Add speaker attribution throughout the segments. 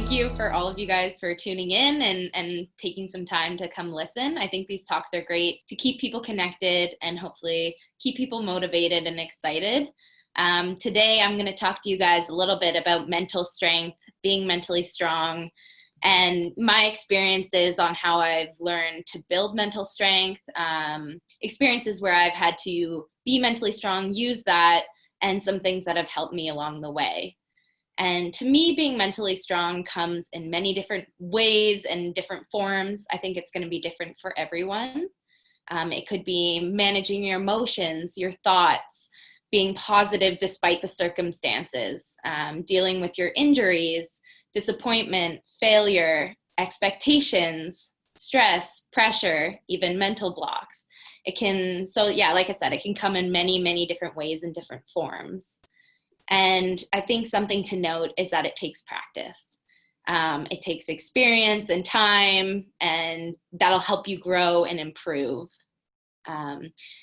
Speaker 1: Thank you for all of you guys for tuning in and taking some time to come listen. I think these talks are great to keep people connected and hopefully keep people motivated and excited. Today, I'm going to talk to you guys a little bit about mental strength, being mentally strong, and my experiences on how I've learned to build mental strength, experiences where I've had to be mentally strong, use that, and some things that have helped me along the way. And to me, being mentally strong comes in many different ways and different forms. I think it's going to be different for everyone. It could be managing your emotions, your thoughts, being positive despite the circumstances, dealing with your injuries, disappointment, failure, expectations, stress, pressure, even mental blocks. Like I said, it can come in many, many different ways and different forms. And I think something to note is that it takes practice. It takes experience and time, and that'll help you grow and improve.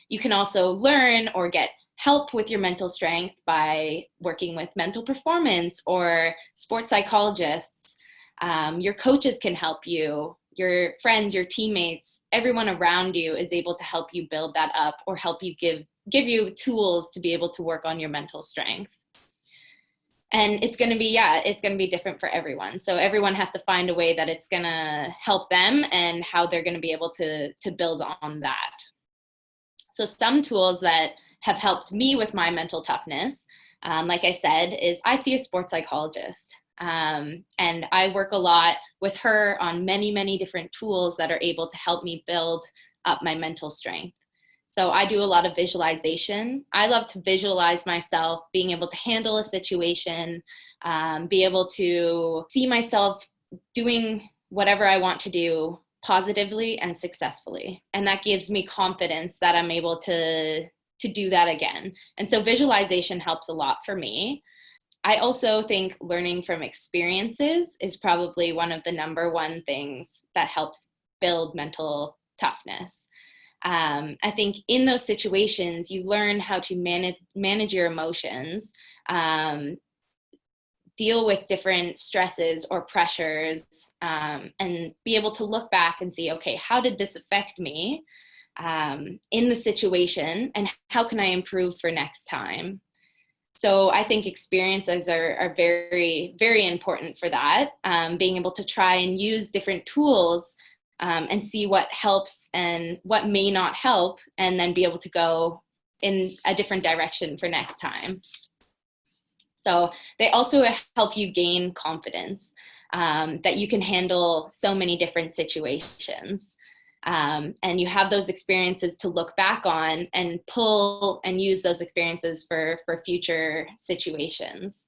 Speaker 1: You can also learn or get help with your mental strength by working with mental performance or sports psychologists. Your coaches can help you. Your friends, your teammates, everyone around you is able to help you build that up or help you give you tools to be able to work on your mental strength. And it's going to be different for everyone. So everyone has to find a way that it's going to help them and how they're going to be able to build on that. So some tools that have helped me with my mental toughness, like I said, is I see a sports psychologist. And I work a lot with her on many, many different tools that are able to help me build up my mental strength. So I do a lot of visualization. I love to visualize myself being able to handle a situation, be able to see myself doing whatever I want to do positively and successfully. And that gives me confidence that I'm able to do that again. And so visualization helps a lot for me. I also think learning from experiences is probably one of the number one things that helps build mental toughness. I think in those situations, you learn how to manage your emotions, deal with different stresses or pressures, and be able to look back and see, okay, how did this affect me in the situation, and how can I improve for next time? So I think experiences are very, very important for that, being able to try and use different tools and see what helps and what may not help, and then be able to go in a different direction for next time. So they also help you gain confidence that you can handle so many different situations. And you have those experiences to look back on and pull and use those experiences for future situations.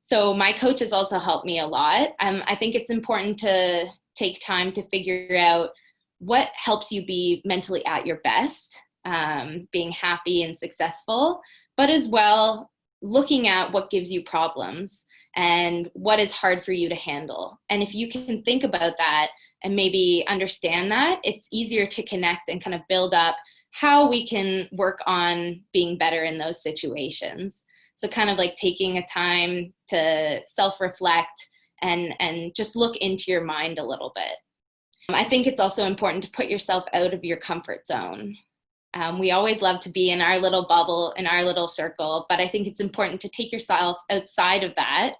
Speaker 1: So my coaches also help me a lot. I think it's important to take time to figure out what helps you be mentally at your best, being happy and successful, but as well looking at what gives you problems and what is hard for you to handle. And if you can think about that and maybe understand that, it's easier to connect and kind of build up how we can work on being better in those situations. So kind of like taking a time to self-reflect and just look into your mind a little bit. I think it's also important to put yourself out of your comfort zone. We always love to be in our little bubble, in our little circle, but I think it's important to take yourself outside of that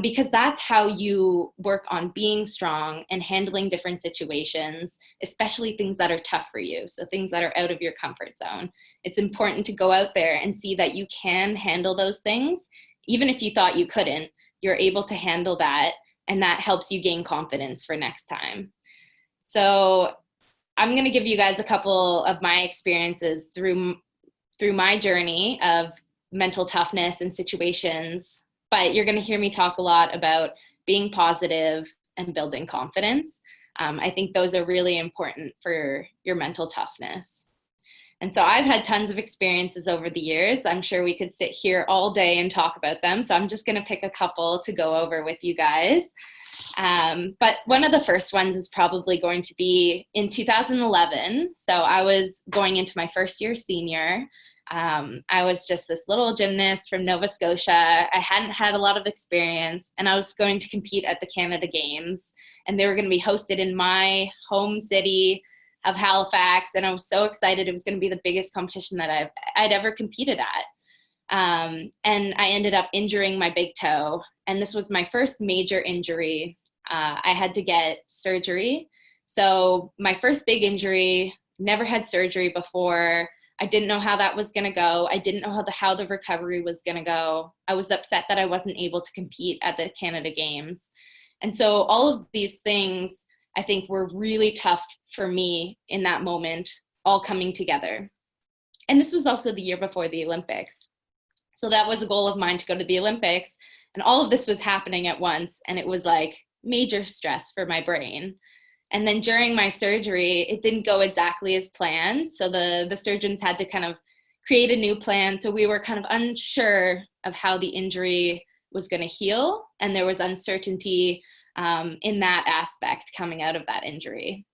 Speaker 1: because that's how you work on being strong and handling different situations, especially things that are tough for you, so things that are out of your comfort zone. It's important to go out there and see that you can handle those things. Even if you thought you couldn't, you're able to handle that, and that helps you gain confidence for next time. So I'm going to give you guys a couple of my experiences through my journey of mental toughness and situations, but you're going to hear me talk a lot about being positive and building confidence. I think those are really important for your mental toughness. And so I've had tons of experiences over the years. I'm sure we could sit here all day and talk about them. So I'm just going to pick a couple to go over with you guys. But one of the first ones is probably going to be in 2011. So I was going into my first year senior. I was just this little gymnast from Nova Scotia. I hadn't had a lot of experience, and I was going to compete at the Canada Games, and they were going to be hosted in my home city of Halifax, and I was so excited. It was going to be the biggest competition that I'd ever competed at. And I ended up injuring my big toe, and this was my first major injury. I had to get surgery. So my first big injury, never had surgery before. I didn't know how that was going to go. I didn't know how the recovery was going to go. I was upset that I wasn't able to compete at the Canada Games. And so all of these things, I think, were really tough for me in that moment, all coming together. And this was also the year before the Olympics. So that was a goal of mine, to go to the Olympics. And all of this was happening at once. And it was like major stress for my brain. And then during my surgery, it didn't go exactly as planned. So the surgeons had to kind of create a new plan. So we were kind of unsure of how the injury was going to heal. And there was uncertainty in that aspect coming out of that injury.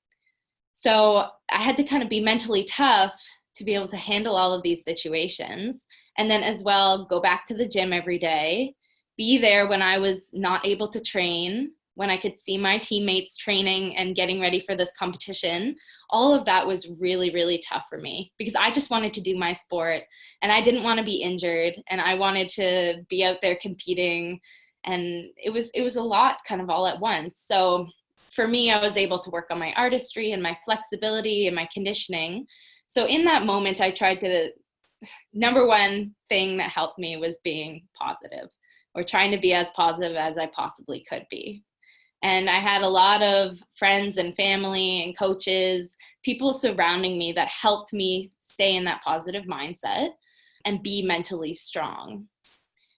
Speaker 1: So I had to kind of be mentally tough to be able to handle all of these situations. And then as well, go back to the gym every day, be there when I was not able to train, when I could see my teammates training and getting ready for this competition. All of that was really, really tough for me, because I just wanted to do my sport, and I didn't want to be injured, and I wanted to be out there competing. And it was a lot kind of all at once. So for me, I was able to work on my artistry and my flexibility and my conditioning. So in that moment, I tried to, number one thing that helped me was being positive, or trying to be as positive as I possibly could be. And I had a lot of friends and family and coaches, people surrounding me that helped me stay in that positive mindset and be mentally strong.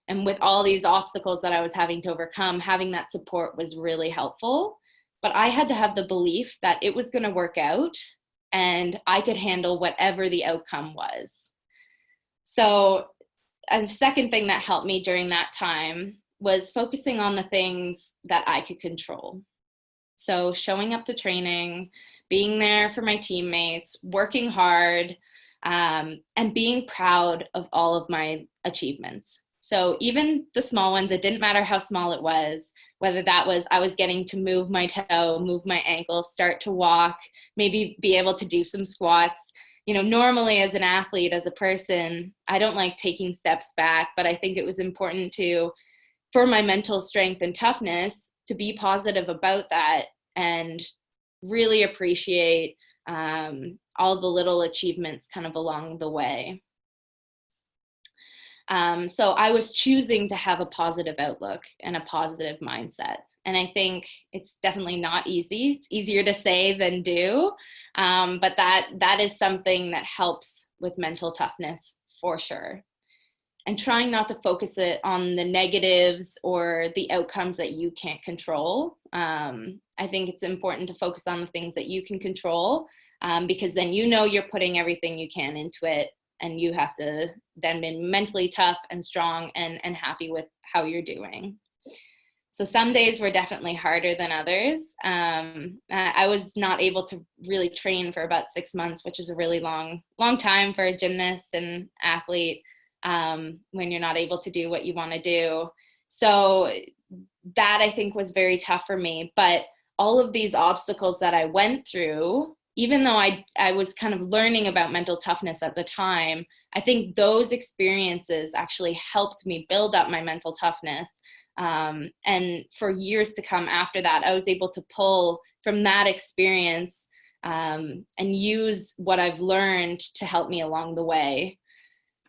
Speaker 1: And with all these obstacles that I was having to overcome, having that support was really helpful. But I had to have the belief that it was going to work out and I could handle whatever the outcome was. So a second thing that helped me during that time was focusing on the things that I could control. So showing up to training, being there for my teammates, working hard, and being proud of all of my achievements. So even the small ones, it didn't matter how small it was, whether that was I was getting to move my toe, move my ankle, start to walk, maybe be able to do some squats. You know, normally as an athlete, as a person, I don't like taking steps back, but I think it was important for my mental strength and toughness, to be positive about that and really appreciate all the little achievements kind of along the way. So I was choosing to have a positive outlook and a positive mindset. And I think it's definitely not easy. It's easier to say than do. But that is something that helps with mental toughness for sure. And trying not to focus it on the negatives or the outcomes that you can't control. I think it's important to focus on the things that you can control, because then you know you're putting everything you can into it, and you have to then be mentally tough and strong and happy with how you're doing. So some days were definitely harder than others. I was not able to really train for about 6 months, which is a really long time for a gymnast and athlete, when you're not able to do what you want to do. So that, I think, was very tough for me. But all of these obstacles that I went through, even though I was kind of learning about mental toughness at the time, I think those experiences actually helped me build up my mental toughness. And for years to come after that, I was able to pull from that experience and use what I've learned to help me along the way.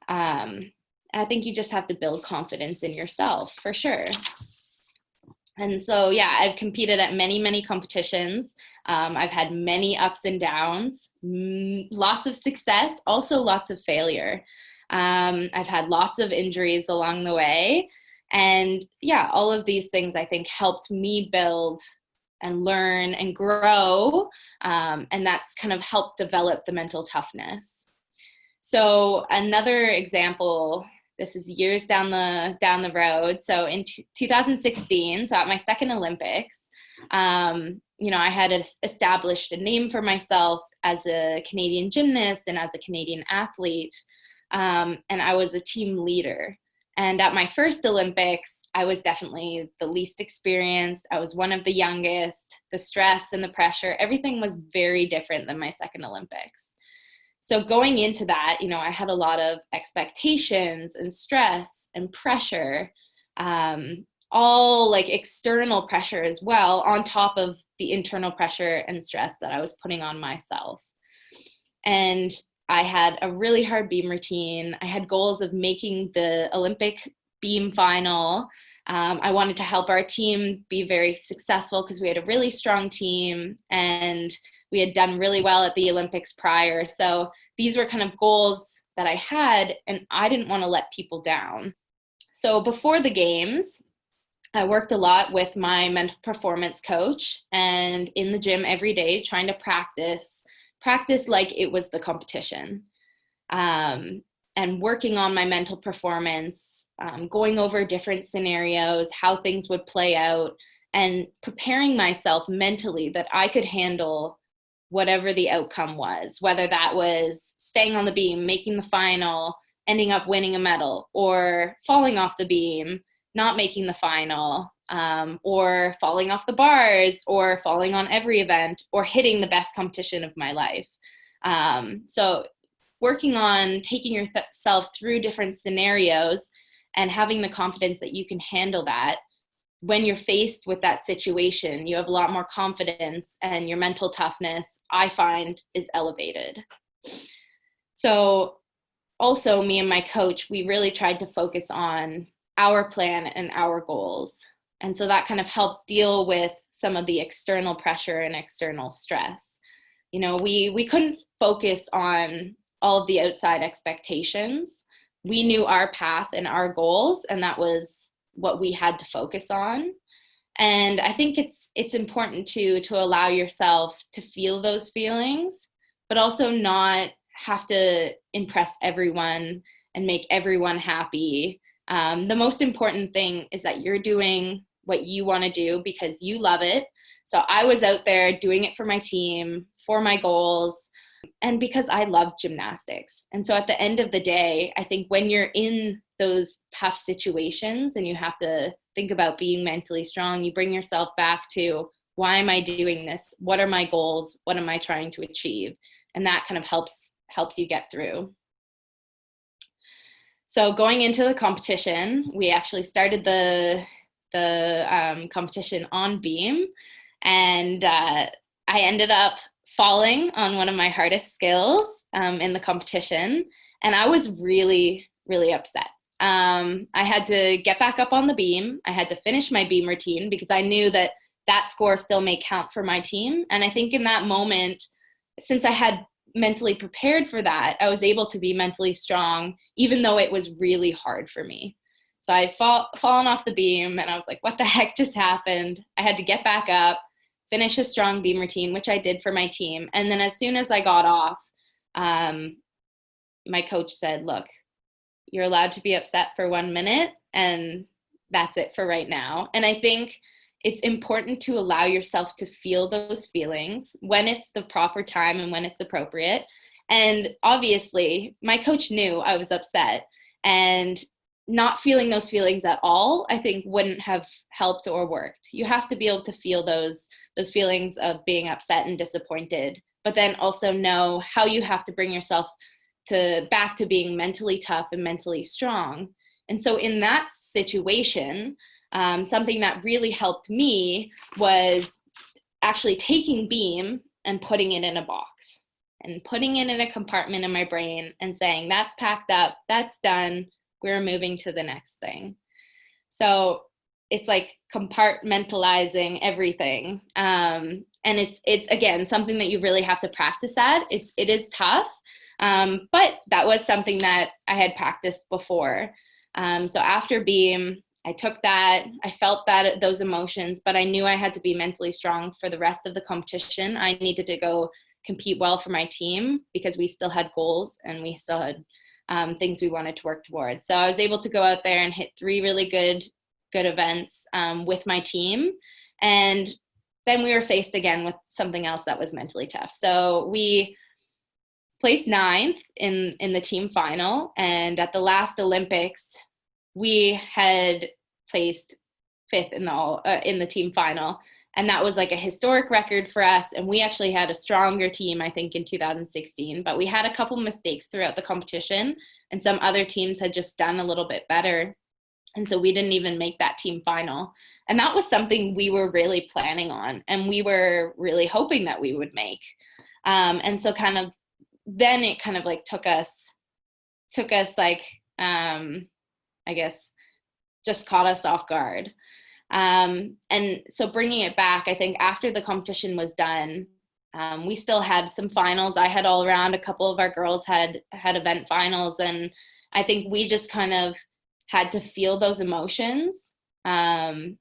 Speaker 1: I think you just have to build confidence in yourself, for sure. And so, yeah, I've competed at many, many competitions. I've had many ups and downs, lots of success, also lots of failure. I've had lots of injuries along the way. And yeah, all of these things, I think, helped me build and learn and grow. And that's kind of helped develop the mental toughness. So another example, this is years down the road. So in 2016, so at my second Olympics, I had established a name for myself as a Canadian gymnast and as a Canadian athlete. and I was a team leader. And at my first Olympics, I was definitely the least experienced. I was one of the youngest. The stress and the pressure, everything was very different than my second Olympics. So going into that, I had a lot of expectations and stress and pressure, all like external pressure as well, on top of the internal pressure and stress that I was putting on myself. And I had a really hard beam routine. I had goals of making the Olympic beam final. I wanted to help our team be very successful because we had a really strong team and we had done really well at the Olympics prior. So these were kind of goals that I had, and I didn't want to let people down. So before the games, I worked a lot with my mental performance coach and in the gym every day, trying to practice like it was the competition, and working on my mental performance, going over different scenarios, how things would play out, and preparing myself mentally that I could handle whatever the outcome was, whether that was staying on the beam, making the final, ending up winning a medal, or falling off the beam, not making the final, or falling off the bars, or falling on every event, or hitting the best competition of my life. So working on taking yourself through different scenarios and having the confidence that you can handle that. When you're faced with that situation, you have a lot more confidence, and your mental toughness, I find, is elevated. So also, me and my coach, we really tried to focus on our plan and our goals. And so that kind of helped deal with some of the external pressure and external stress. We couldn't focus on all of the outside expectations. We knew our path and our goals, and that was what we had to focus on. And I think it's important to allow yourself to feel those feelings, but also not have to impress everyone and make everyone happy. The most important thing is that you're doing what you want to do because you love it. So I was out there doing it for my team, for my goals, and because I love gymnastics. And so at the end of the day, I think when you're in those tough situations and you have to think about being mentally strong, you bring yourself back to, why am I doing this? What are my goals? What am I trying to achieve? And that kind of helps you get through. So going into the competition, we actually started the competition on beam, and I ended up falling on one of my hardest skills in the competition, and I was really, really upset. I had to get back up on the beam. I had to finish my beam routine because I knew that score still may count for my team. And I think in that moment, since I had mentally prepared for that, I was able to be mentally strong, even though it was really hard for me. So I fallen off the beam, and I was like, what the heck just happened? I had to get back up, finish a strong beam routine, which I did for my team. And then as soon as I got off, my coach said, look, you're allowed to be upset for 1 minute, and that's it for right now. And I think it's important to allow yourself to feel those feelings when it's the proper time and when it's appropriate. And obviously, my coach knew I was upset, and not feeling those feelings at all, I think, wouldn't have helped or worked. You have to be able to feel those feelings of being upset and disappointed, but then also know how you have to bring yourself back to being mentally tough and mentally strong. And so in that situation, something that really helped me was actually taking beam and putting it in a box and putting it in a compartment in my brain and saying, that's packed up, that's done, we're moving to the next thing. So it's like compartmentalizing everything. And it's again, something that you really have to practice at. It is tough, but that was something that I had practiced before. So after beam, I took that, I felt those emotions, but I knew I had to be mentally strong for the rest of the competition. I needed to go compete well for my team because we still had goals and we still had things we wanted to work towards. So I was able to go out there and hit 3 really good events with my team. And then we were faced again with something else that was mentally tough. So we placed ninth in the team final. And at the last Olympics, we had placed fifth in the team final. And that was like a historic record for us. And we actually had a stronger team, I think, in 2016. But we had a couple mistakes throughout the competition, and some other teams had just done a little bit better. And so we didn't even make that team final. And that was something we were really planning on, and we were really hoping that we would make. And so kind of then it kind of like took us like, I guess, just caught us off guard. And so bringing it back, I think after the competition was done, we still had some finals. I had all around, a couple of our girls had event finals, and I think we just kind of had to feel those emotions. And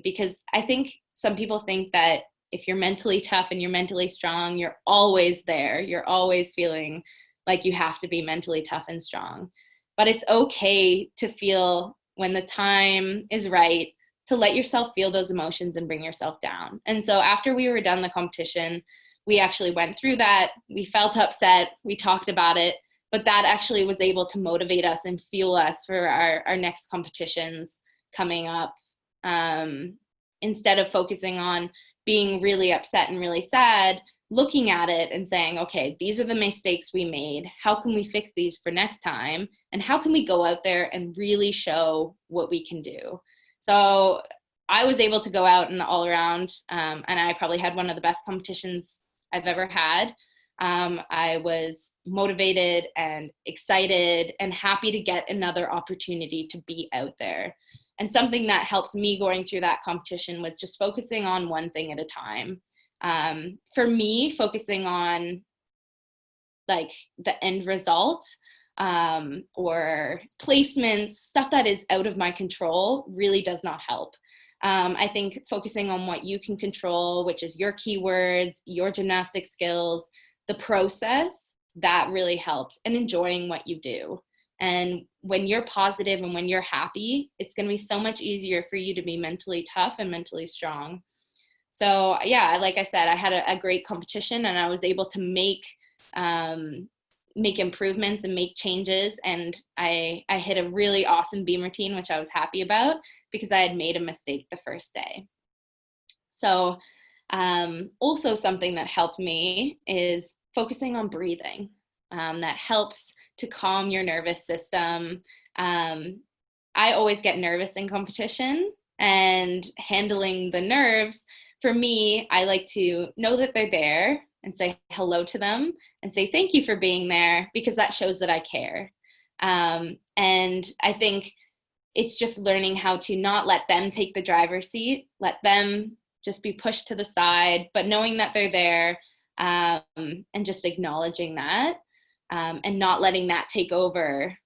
Speaker 1: because I think some people think that if you're mentally tough and you're mentally strong, you're always there. You're always feeling like you have to be mentally tough and strong. But it's okay to feel when the time is right, to let yourself feel those emotions and bring yourself down. And so after we were done the competition, we actually went through that. We felt upset. We talked about it. But that actually was able to motivate us and fuel us for our next competitions coming up. Instead of focusing on being really upset and really sad, looking at it and saying, okay, these are the mistakes we made. How can we fix these for next time? And how can we go out there and really show what we can do? So I was able to go out and all around, and I probably had one of the best competitions I've ever had. I was motivated and excited and happy to get another opportunity to be out there. And something that helped me going through that competition was just focusing on one thing at a time. For me, focusing on like the end result, or placements, stuff that is out of my control, really does not help. I think focusing on what you can control, which is your keywords, your gymnastic skills, the process, that really helped, and enjoying what you do. And when you're positive and when you're happy, it's going to be so much easier for you to be mentally tough and mentally strong. So yeah, like I said, I had a great competition, and I was able to make improvements and make changes. And I hit a really awesome beam routine, which I was happy about because I had made a mistake the first day. So also something that helped me is focusing on breathing. That helps to calm your nervous system. I always get nervous in competition, and handling the nerves, for me, I like to know that they're there and say hello to them and say thank you for being there, because that shows that I care. And I think it's just learning how to not let them take the driver's seat, let them just be pushed to the side, but knowing that they're there, and just acknowledging that, and not letting that take over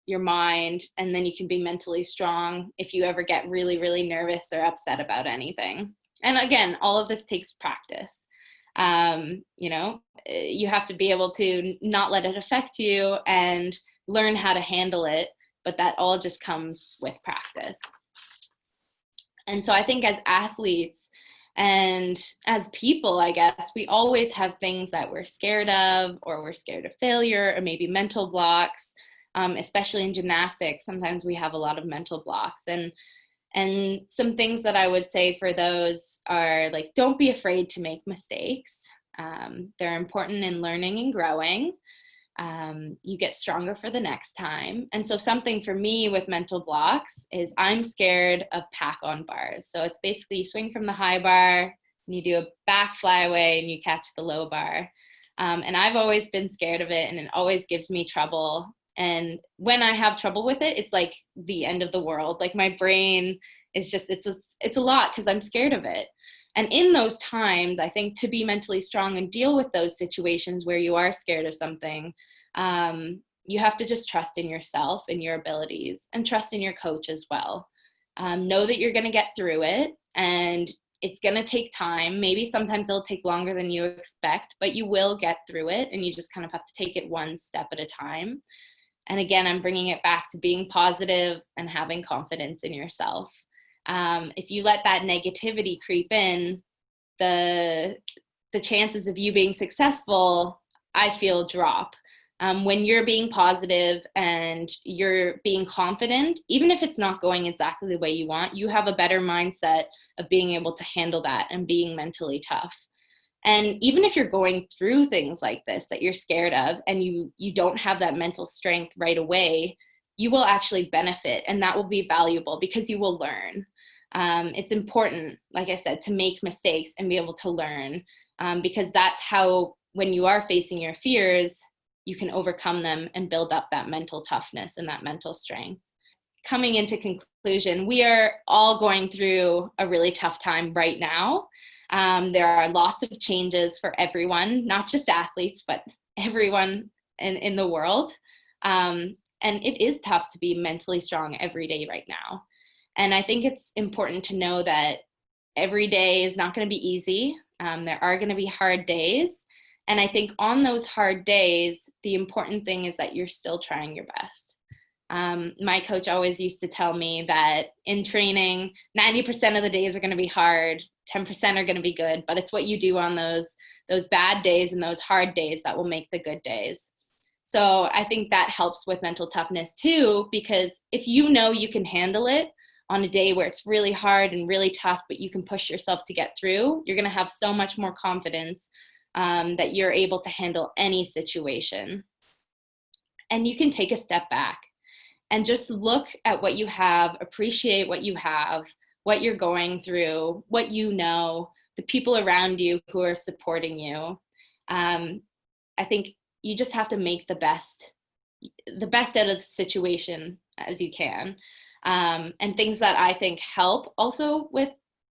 Speaker 1: your mind. And then you can be mentally strong if you ever get really, really nervous or upset about anything. And again, all of this takes practice. You have to be able to not let it affect you and learn how to handle it, but that all just comes with practice. And so I think as athletes and as people, I guess, we always have things that we're scared of, or we're scared of failure, or maybe mental blocks, especially in gymnastics. Sometimes we have a lot of mental blocks. And some things that I would say for those are like, don't be afraid to make mistakes. They're important in learning and growing. You get stronger for the next time. And so something for me with mental blocks is I'm scared of pack on bars. So it's basically you swing from the high bar and you do a back flyaway and you catch the low bar. And I've always been scared of it, and it always gives me trouble. And when I have trouble with it, it's like the end of the world. Like my brain is just, it's a lot because I'm scared of it. And in those times, I think to be mentally strong and deal with those situations where you are scared of something, you have to just trust in yourself and your abilities, and trust in your coach as well. Know that you're going to get through it, and it's going to take time. Maybe sometimes it'll take longer than you expect, but you will get through it, and you just kind of have to take it one step at a time. And again, I'm bringing it back to being positive and having confidence in yourself. If you let that negativity creep in, the chances of you being successful, I feel, drop. When you're being positive and you're being confident, even if it's not going exactly the way you want, you have a better mindset of being able to handle that and being mentally tough. And even if you're going through things like this that you're scared of and you don't have that mental strength right away, you will actually benefit, and that will be valuable because you will learn. It's important, like I said, to make mistakes and be able to learn, because that's how, when you are facing your fears, you can overcome them and build up that mental toughness and that mental strength. Coming into conclusion, we are all going through a really tough time right now. There are lots of changes for everyone, not just athletes, but everyone in the world. And it is tough to be mentally strong every day right now. And I think it's important to know that every day is not going to be easy. There are going to be hard days. And I think on those hard days, the important thing is that you're still trying your best. My coach always used to tell me that in training, 90% of the days are going to be hard, 10% are going to be good, but it's what you do on those bad days and those hard days that will make the good days. So I think that helps with mental toughness too, because if you know you can handle it on a day where it's really hard and really tough, but you can push yourself to get through, you're going to have so much more confidence that you're able to handle any situation. And you can take a step back and just look at what you have, appreciate what you have, what you're going through, what you know, the people around you who are supporting you. I think you just have to make the best out of the situation as you can. And things that I think help also with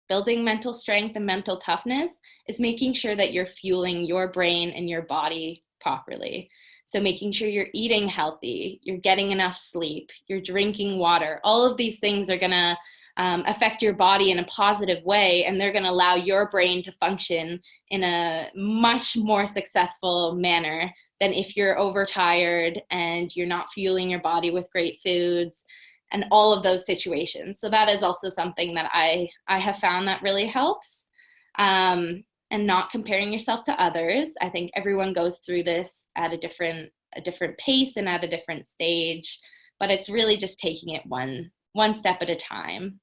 Speaker 1: building mental strength and mental toughness is making sure that you're fueling your brain and your body properly. So making sure you're eating healthy, you're getting enough sleep, you're drinking water. All of these things are going to affect your body in a positive way, and they're going to allow your brain to function in a much more successful manner than if you're overtired and you're not fueling your body with great foods and all of those situations. So that is also something that I have found that really helps. And not comparing yourself to others. I think everyone goes through this at a different pace and at a different stage, but it's really just taking it one step at a time.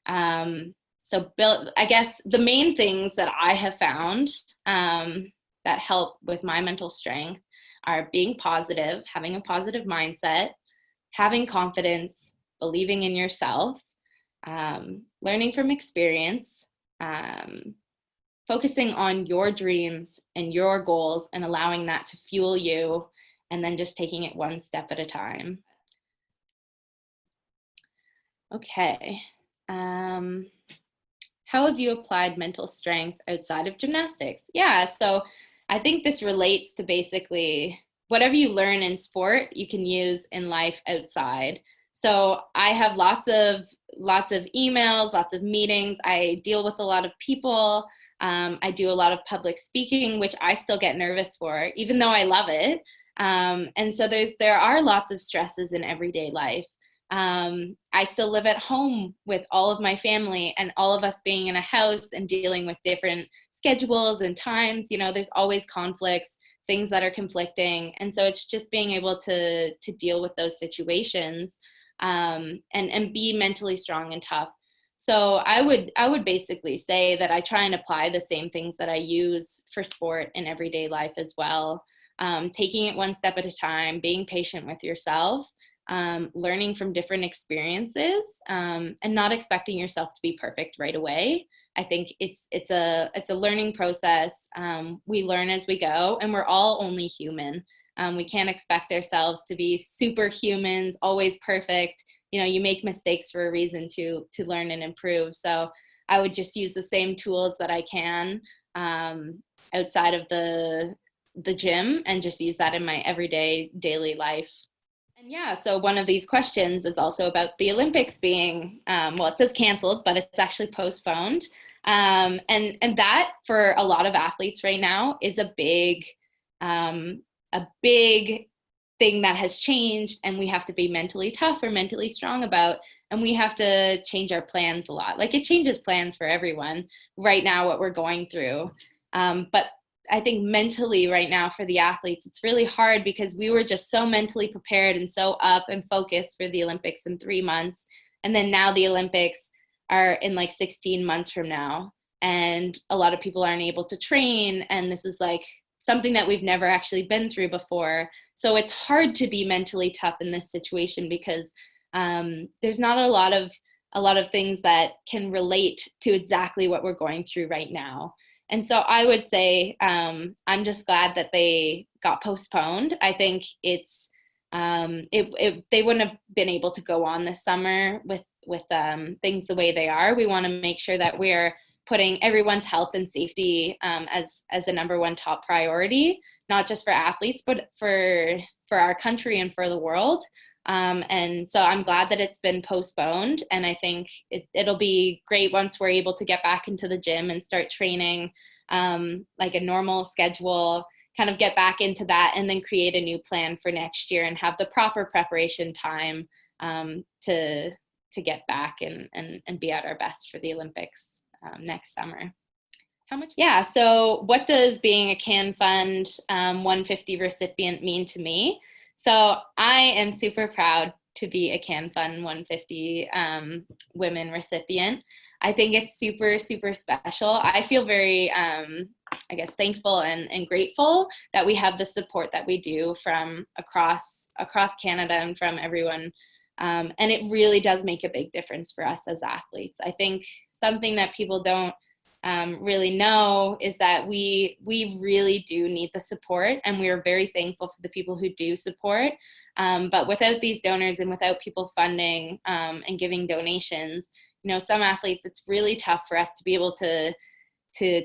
Speaker 1: So I guess the main things that I have found that help with my mental strength are being positive, having a positive mindset, having confidence, believing in yourself, learning from experience, focusing on your dreams and your goals and allowing that to fuel you, and then just taking it one step at a time. Okay. How have you applied mental strength outside of gymnastics? Yeah, so I think this relates to basically whatever you learn in sport, you can use in life outside. So I have lots of emails, lots of meetings. I deal with a lot of people. I do a lot of public speaking, which I still get nervous for, even though I love it. And so there are lots of stresses in everyday life. I still live at home with all of my family, and all of us being in a house and dealing with different schedules and times. There's always conflicts, things that are conflicting. And so it's just being able to deal with those situations and be mentally strong and tough. So I would basically say that I try and apply the same things that I use for sport in everyday life as well. Taking it one step at a time, being patient with yourself, learning from different experiences, and not expecting yourself to be perfect right away. I think it's a learning process. We learn as we go, and we're all only human. We can't expect ourselves to be superhumans, always perfect. You make mistakes for a reason to learn and improve. So I would just use the same tools that I can outside of the gym, and just use that in my everyday daily life. And yeah, so one of these questions is also about the Olympics being, it says canceled, but it's actually postponed. And that for a lot of athletes right now is a big thing that has changed, and we have to be mentally tough or mentally strong about, and we have to change our plans a lot. Like, it changes plans for everyone right now, what we're going through. But I think mentally right now for the athletes, it's really hard because we were just so mentally prepared and so up and focused for the Olympics in 3 months. And then now the Olympics are in like 16 months from now. And a lot of people aren't able to train. And this is like something that we've never actually been through before. So it's hard to be mentally tough in this situation because there's not a lot of things that can relate to exactly what we're going through right now. And so I would say I'm just glad that they got postponed. I think it's they wouldn't have been able to go on this summer with things the way they are. We want to make sure that we're putting everyone's health and safety as a number one top priority, not just for athletes, but for our country and for the world. And so I'm glad that it's been postponed. And I think it'll be great once we're able to get back into the gym and start training like a normal schedule, kind of get back into that and then create a new plan for next year and have the proper preparation time to get back and be at our best for the Olympics next summer. How much? Yeah. So what does being a CAN Fund 150 recipient mean to me? So I am super proud to be a CAN Fund 150 women recipient. I think it's super, super special. I feel very, I guess, thankful and grateful that we have the support that we do from across Canada and from everyone. And it really does make a big difference for us as athletes. I think something that people don't really know is that we really do need the support, and we are very thankful for the people who do support. But without these donors and without people funding and giving donations, some athletes, it's really tough for us to be able to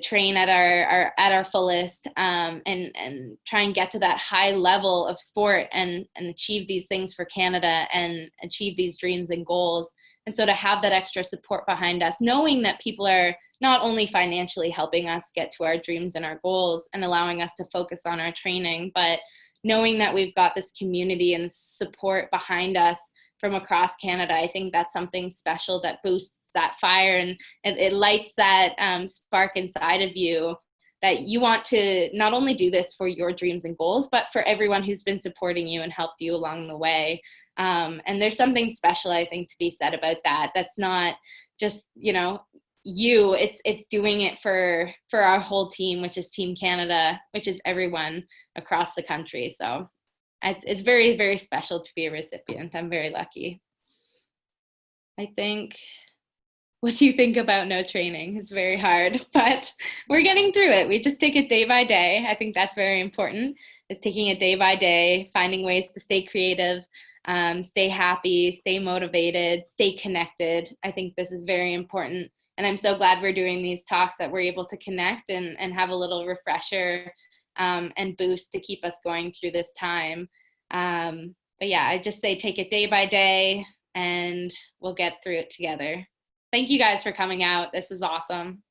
Speaker 1: train at our fullest and try and get to that high level of sport and achieve these things for Canada and achieve these dreams and goals. And so to have that extra support behind us, knowing that people are not only financially helping us get to our dreams and our goals and allowing us to focus on our training, but knowing that we've got this community and support behind us from across Canada, I think that's something special that boosts that fire and it lights that spark inside of you that you want to not only do this for your dreams and goals, but for everyone who's been supporting you and helped you along the way. And there's something special, I think, to be said about that. That's not just, it's doing it for our whole team, which is Team Canada, which is everyone across the country. So it's very, very special to be a recipient. I'm very lucky. I think, what do you think about no training? It's very hard, but we're getting through it. We just take it day by day. I think that's very important, is taking it day by day, finding ways to stay creative, stay happy, stay motivated, stay connected. I think this is very important. And I'm so glad we're doing these talks that we're able to connect and have a little refresher and boost to keep us going through this time. But yeah, I just say take it day by day and we'll get through it together. Thank you guys for coming out. This was awesome.